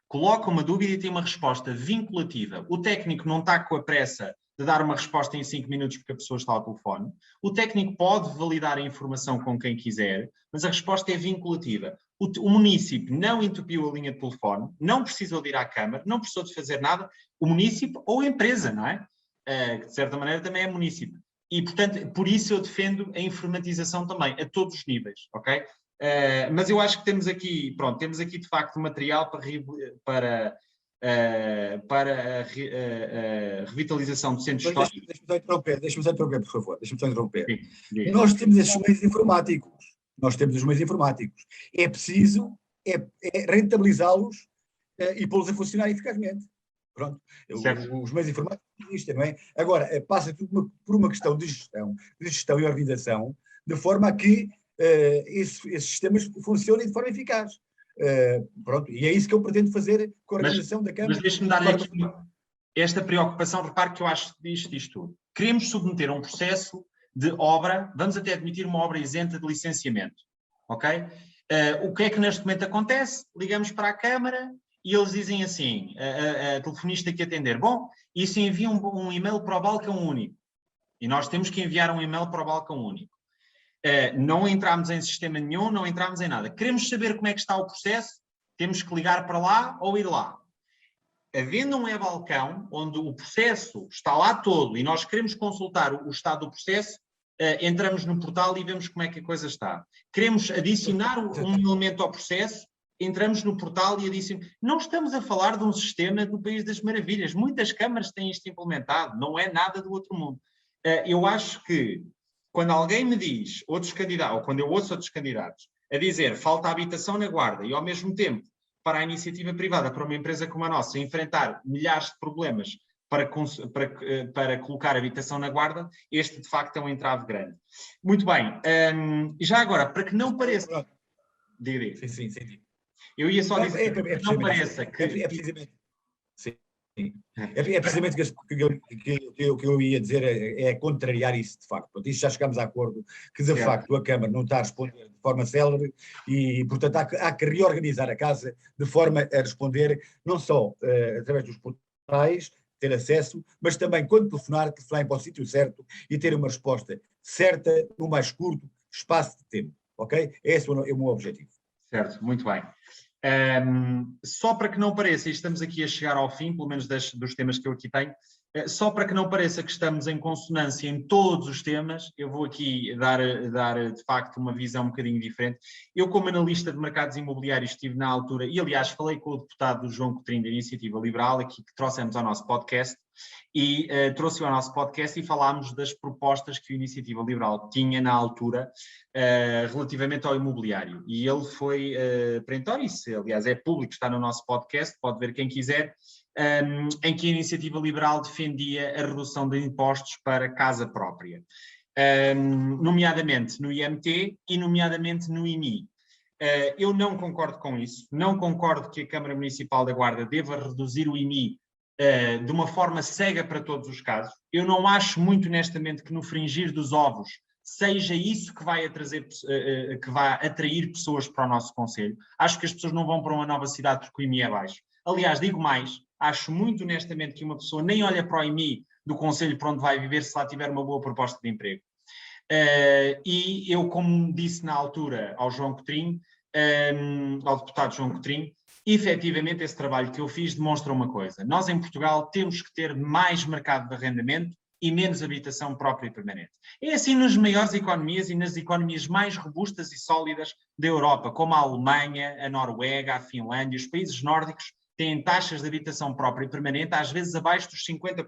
coloca uma dúvida e tem uma resposta vinculativa. O técnico não está com a pressa de dar uma resposta em 5 minutos porque a pessoa está ao telefone. O técnico pode validar a informação com quem quiser, mas a resposta é vinculativa. O munícipe não entupiu a linha de telefone, não precisou de ir à Câmara, não precisou de fazer nada. O munícipe ou a empresa, não é? Que de certa maneira também é munícipe. E, portanto, por isso eu defendo a informatização também, a todos os níveis, ok? Mas eu acho que temos aqui, pronto, temos aqui de facto material para a revitalização do centro histórico. Deixa-me só interromper, por favor. Deixa-me só interromper. Sim. Nós temos esses meios informáticos. É preciso rentabilizá-los e pô-los a funcionar eficazmente. Pronto. Os meios informáticos existem, não é? Agora, passa tudo por uma questão de gestão e organização, de forma a que esses sistemas funcionem de forma eficaz. Pronto, e é isso que eu pretendo fazer com a organização da Câmara. Mas deixe-me dar-lhe aqui esta preocupação, repare que eu acho isto tudo. Queremos submeter a um processo de obra, vamos até admitir uma obra isenta de licenciamento, ok? O que é que neste momento acontece? Ligamos para a Câmara e eles dizem assim, a telefonista que atender, bom, isso envia um e-mail para o balcão único. E nós temos que enviar um e-mail para o balcão único. Não entramos em sistema nenhum, não entramos em nada. Queremos saber como é que está o processo, temos que ligar para lá ou ir lá. Havendo um e-balcão, onde o processo está lá todo e nós queremos consultar o estado do processo, entramos no portal e vemos como é que a coisa está. Queremos adicionar um elemento ao processo, entramos no portal e adicionamos. Não estamos a falar de um sistema do País das Maravilhas. Muitas câmaras têm isto implementado, não é nada do outro mundo. Eu acho que quando alguém me diz, outros candidatos, ou quando eu ouço outros candidatos, a dizer falta habitação na Guarda e ao mesmo tempo para a iniciativa privada, para uma empresa como a nossa, enfrentar milhares de problemas para colocar habitação na Guarda, este de facto é um entrave grande. Muito bem, já agora, para que não pareça... Diga. Sim. Eu ia só dizer, para que não pareça que... É precisamente... É precisamente o que eu ia dizer, é contrariar isso de facto. Portanto, isso já chegámos a acordo que de facto a Câmara não está a responder de forma célere e, portanto, há que reorganizar a casa de forma a responder não só através dos portais, ter acesso, mas também quando telefonar para o sítio certo e ter uma resposta certa no mais curto espaço de tempo. Ok? Esse é o meu objetivo. Certo, muito bem. Só para que não pareça, e estamos aqui a chegar ao fim, pelo menos dos temas que eu aqui tenho, só para que não pareça que estamos em consonância em todos os temas, eu vou aqui dar de facto uma visão um bocadinho diferente. Eu, como analista de mercados imobiliários, estive na altura, e aliás falei com o deputado João Coutinho da Iniciativa Liberal, aqui que trouxemos ao nosso podcast, e trouxe-o ao nosso podcast e falámos das propostas que a Iniciativa Liberal tinha na altura relativamente ao imobiliário. E ele foi perentório, isso aliás é público, está no nosso podcast, pode ver quem quiser, em que a Iniciativa Liberal defendia a redução de impostos para casa própria, nomeadamente no IMT e nomeadamente no IMI. Eu não concordo com isso, não concordo que a Câmara Municipal da Guarda deva reduzir o IMI de uma forma cega para todos os casos. Eu não acho muito honestamente que no fringir dos ovos seja isso que vai atrair pessoas para o nosso concelho. Acho que as pessoas não vão para uma nova cidade porque o IMI é baixo. Aliás, digo mais, acho muito honestamente que uma pessoa nem olha para o IMI do concelho para onde vai viver se lá tiver uma boa proposta de emprego. E eu, como disse na altura ao João Coutinho, ao deputado João Coutinho, efetivamente esse trabalho que eu fiz demonstra uma coisa. Nós em Portugal temos que ter mais mercado de arrendamento e menos habitação própria e permanente. É assim nas maiores economias e nas economias mais robustas e sólidas da Europa, como a Alemanha, a Noruega, a Finlândia, os países nórdicos têm taxas de habitação própria e permanente às vezes abaixo dos 50%.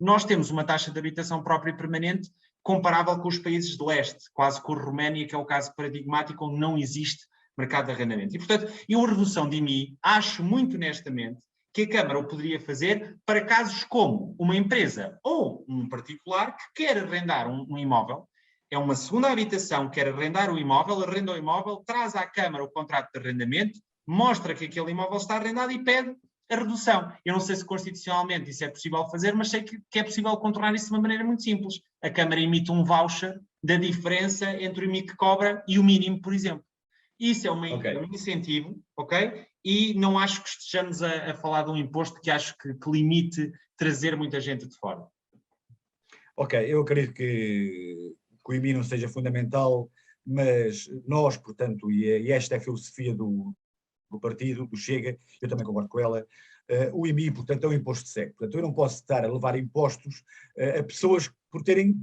Nós temos uma taxa de habitação própria e permanente comparável com os países de leste, quase com a Roménia, que é o caso paradigmático onde não existe mercado de arrendamento. E, portanto, eu a redução de IMI, acho muito honestamente que a Câmara o poderia fazer para casos como uma empresa ou um particular que quer arrendar um imóvel, é uma segunda habitação, quer arrendar o imóvel, arrenda o imóvel, traz à Câmara o contrato de arrendamento, mostra que aquele imóvel está arrendado e pede a redução. Eu não sei se constitucionalmente isso é possível fazer, mas sei que é possível contornar isso de uma maneira muito simples. A Câmara emite um voucher da diferença entre o IMI que cobra e o mínimo, por exemplo. Isso é um incentivo, ok? e não acho que estejamos a falar de um imposto que acho que limite trazer muita gente de fora. Ok, eu acredito que o IMI não seja fundamental, mas nós, portanto, e esta é a filosofia do partido, do Chega, eu também concordo com ela, o IMI, portanto, é um imposto cego. Portanto, eu não posso estar a levar impostos a pessoas por terem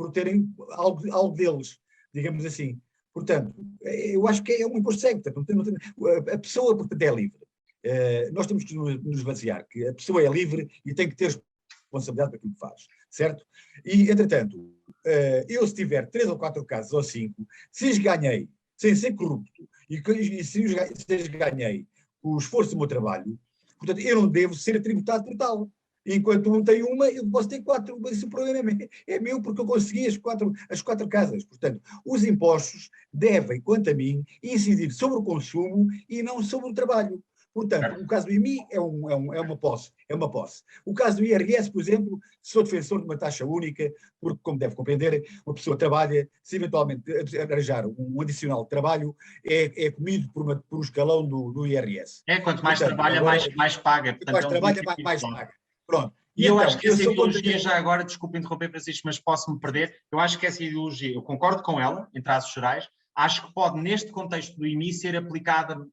algo deles, digamos assim. Portanto, eu acho que é um imposto cego. Portanto, a pessoa, portanto, é livre. Nós temos que nos basear que a pessoa é livre e tem que ter responsabilidade para aquilo que faz, certo? E, entretanto, eu se tiver 3 ou 4 casos ou 5, se os ganhei sem ser corrupto e se os ganhei com o esforço do meu trabalho, portanto, eu não devo ser tributado por tal. Enquanto um tem uma, eu posso ter 4, mas o problema é meu porque eu consegui as quatro casas. Portanto, os impostos devem, quanto a mim, incidir sobre o consumo e não sobre o trabalho. Portanto, o caso do IMI é uma posse. O caso do IRS, por exemplo, sou defensor de uma taxa única, porque, como deve compreender, uma pessoa trabalha, se eventualmente arranjar um adicional de trabalho, é comido por um escalão do IRS. Quanto mais Portanto, trabalha, agora, mais paga. Quanto mais trabalha, mais paga. Pronto. E eu acho então, que essa ideologia, já agora, desculpe interromper, Francisco, mas posso-me perder, eu acho que essa ideologia, eu concordo com ela, em traços gerais, acho que pode, neste contexto do IMI, ser aplicada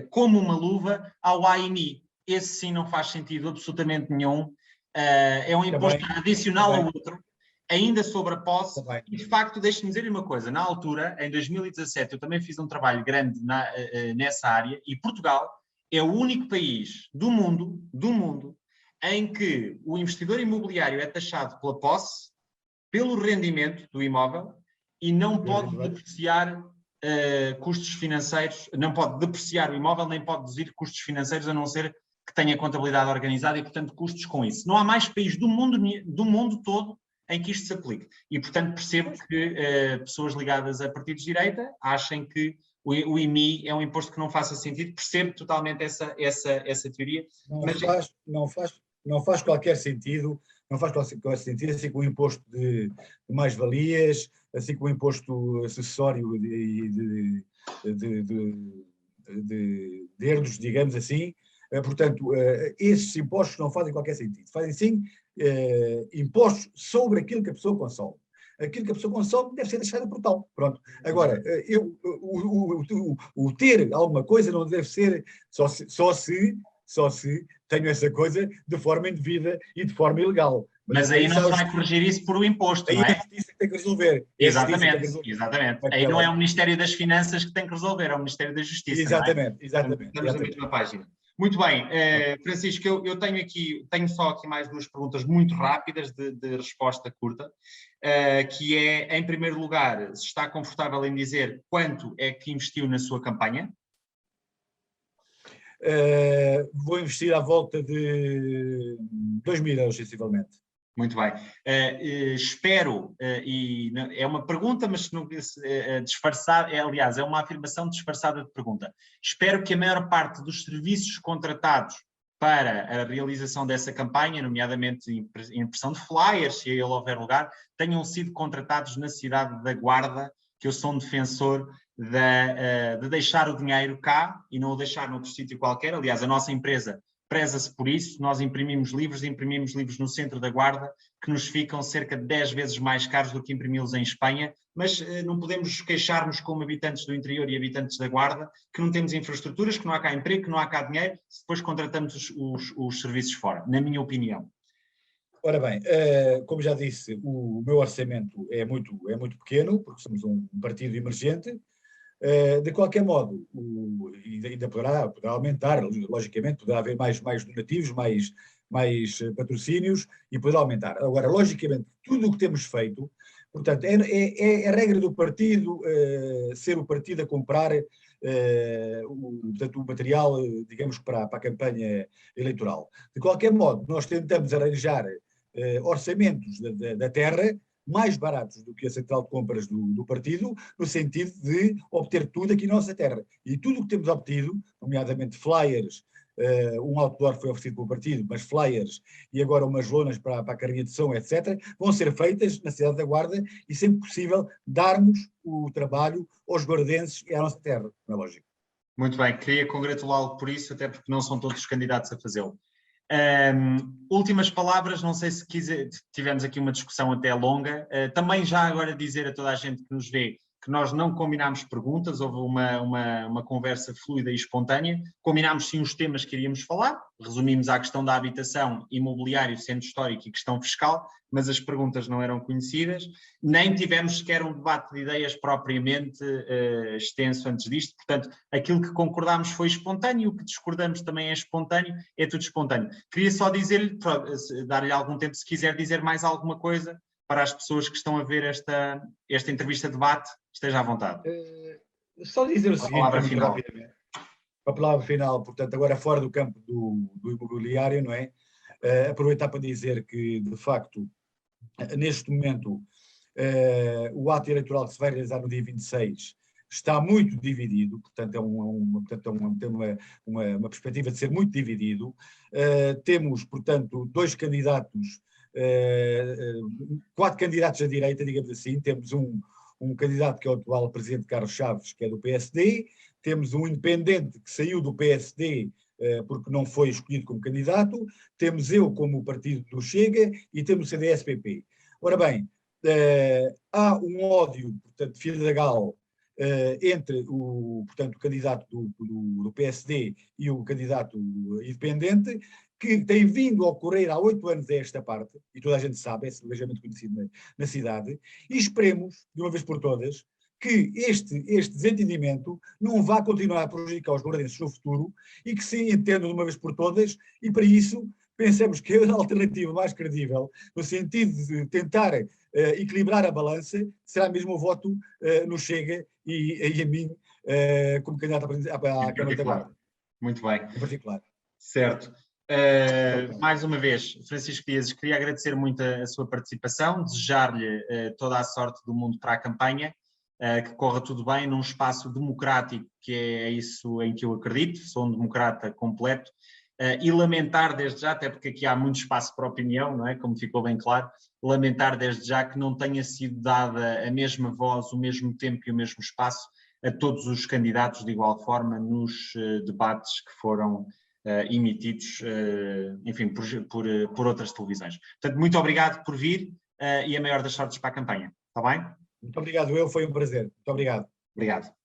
como uma luva ao AIMI. Esse sim não faz sentido absolutamente nenhum. É um imposto adicional ao outro, ainda sobre a posse. E, de facto, deixe-me dizer uma coisa. Na altura, em 2017, eu também fiz um trabalho grande nessa área, e Portugal é o único país do mundo, em que o investidor imobiliário é taxado pela posse, pelo rendimento do imóvel, e não pode depreciar custos financeiros, não pode depreciar o imóvel, nem pode deduzir custos financeiros, a não ser que tenha contabilidade organizada e, portanto, custos com isso. Não há mais país do mundo todo em que isto se aplique. E, portanto, percebo que pessoas ligadas a partidos de direita achem que o IMI é um imposto que não faça sentido. Percebo totalmente essa teoria. Não faz qualquer sentido, assim com o imposto de mais-valias, assim com o imposto acessório de herdos, digamos assim. Portanto, esses impostos não fazem qualquer sentido. Fazem sim impostos sobre aquilo que a pessoa consome. Aquilo que a pessoa consome deve ser deixado por tal. Pronto. Agora, o ter alguma coisa não deve ser só se tenho essa coisa de forma indevida e de forma ilegal. Mas aí não se vai corrigir isso por o imposto, não é? Aí a justiça tem que resolver. Exatamente. Aí não é o Ministério das Finanças que tem que resolver, é o Ministério da Justiça. Exatamente. Estamos na mesma página. Muito bem, Francisco, eu tenho só aqui mais 2 perguntas muito rápidas de resposta curta, que é, em primeiro lugar, se está confortável em dizer quanto é que investiu na sua campanha? Vou investir à volta de 2.000 euros, sensivelmente. Muito bem. Espero, e é uma pergunta, mas disfarçada, aliás, é uma afirmação disfarçada de pergunta. Espero que a maior parte dos serviços contratados para a realização dessa campanha, nomeadamente impressão de flyers, se ele houver lugar, tenham sido contratados na cidade da Guarda, que eu sou um defensor de deixar o dinheiro cá e não o deixar noutro sítio qualquer. Aliás, a nossa empresa preza-se por isso. Nós imprimimos livros no centro da Guarda, que nos ficam cerca de 10 vezes mais caros do que imprimi-los em Espanha, mas não podemos queixar-nos como habitantes do interior e habitantes da Guarda, que não temos infraestruturas, que não há cá emprego, que não há cá dinheiro, se depois contratamos os serviços fora, na minha opinião. Ora bem, como já disse, o meu orçamento é muito pequeno, porque somos um partido emergente. De qualquer modo, ainda poderá aumentar, logicamente, poderá haver mais donativos, mais patrocínios e poderá aumentar. Agora, logicamente, tudo o que temos feito, portanto, é a regra do partido ser o partido a comprar portanto, o material, digamos, para a campanha eleitoral. De qualquer modo, nós tentamos arranjar orçamentos da terra mais baratos do que a central de compras do partido, no sentido de obter tudo aqui na nossa terra. E tudo o que temos obtido, nomeadamente flyers, um outdoor foi oferecido pelo partido, mas flyers e agora umas lonas para a carrinha de som, etc., vão ser feitas na cidade da Guarda e, sempre possível, darmos o trabalho aos guardenses e à nossa terra, não é lógico. Muito bem, queria congratulá-lo por isso, até porque não são todos os candidatos a fazê-lo. Últimas palavras, não sei se tivemos aqui uma discussão até longa, também já agora dizer a toda a gente que nos vê que nós não combinámos perguntas, houve uma conversa fluida e espontânea, combinámos sim os temas que iríamos falar, resumimos à questão da habitação, imobiliário, centro histórico e questão fiscal, mas as perguntas não eram conhecidas, nem tivemos sequer um debate de ideias propriamente extenso antes disto, portanto, aquilo que concordámos foi espontâneo, o que discordamos também é espontâneo, é tudo espontâneo. Queria só dizer-lhe, dar-lhe algum tempo, se quiser dizer mais alguma coisa, para as pessoas que estão a ver esta entrevista-debate, esteja à vontade. Só dizer o seguinte, a palavra final. Rapidamente. A palavra final, portanto, agora fora do campo do imobiliário, não é? Aproveitar para dizer que, de facto, neste momento, o ato eleitoral que se vai realizar no dia 26 está muito dividido, portanto, tem uma perspectiva de ser muito dividido. Temos, portanto, 4 candidatos à direita, digamos assim. Temos um candidato que é o atual presidente Carlos Chaves, que é do PSD, temos um independente que saiu do PSD porque não foi escolhido como candidato, temos eu como partido do Chega e temos o CDS-PP. Ora bem, há um ódio, portanto, federal entre o candidato do PSD e o candidato independente, que tem vindo a ocorrer há 8 anos a esta parte, e toda a gente sabe, é ligeiramente conhecido na cidade, e esperemos, de uma vez por todas, que este desentendimento não vá continuar a prejudicar os guardenses no futuro e que se entendam de uma vez por todas, e para isso pensamos que a alternativa mais credível, no sentido de tentar equilibrar a balança, será mesmo o voto no Chega e a mim como candidato à Câmara da Guarda. Muito bem. Em particular. Certo. Mais uma vez, Francisco Dias, queria agradecer muito a sua participação, desejar-lhe toda a sorte do mundo para a campanha, que corra tudo bem num espaço democrático, que é isso em que eu acredito, sou um democrata completo, e lamentar desde já, até porque aqui há muito espaço para opinião, não é? Como ficou bem claro, lamentar desde já que não tenha sido dada a mesma voz, o mesmo tempo e o mesmo espaço a todos os candidatos de igual forma nos debates que foram emitidos, enfim, por outras televisões. Portanto, muito obrigado por vir e a maior das sortes para a campanha. Está bem? Muito obrigado, foi um prazer. Muito obrigado. Obrigado.